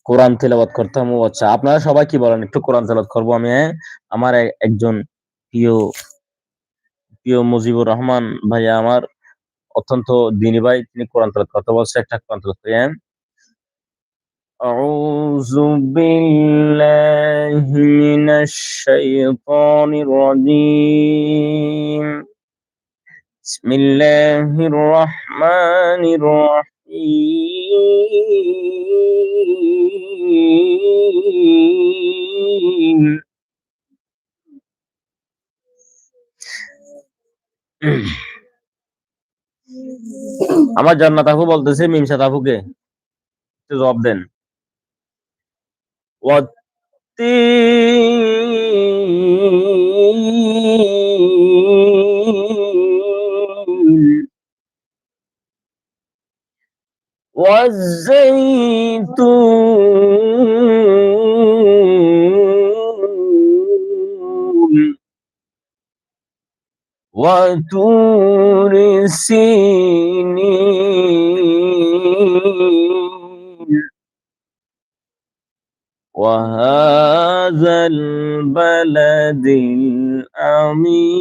কোরআন তেলাওয়াত করতাম। ও আচ্ছা, আপনারা সবাই কি বলেন? একটু কোরআন তেলাওয়াত করবো আমি, হ্যাঁ? আমার একজন প্রিয় প্রিয় মুজিবুর রহমান ভাইয়া আমার অত্যন্ত দিনী ভাই, তিনি কোরআন তেলাওয়াত করতে বলছে, একটা কোরআন তেলাওয়াত করি, হ্যাঁ? أعوذ بالله من الشيطان الرجيم بسم الله الرحمن الرحيم আমার জান্নাত আপু বলতেছে মিমসাত আপুকে একটু জবাব দেন। والتين والزيتون وطور سينين وهذا البلد الأمين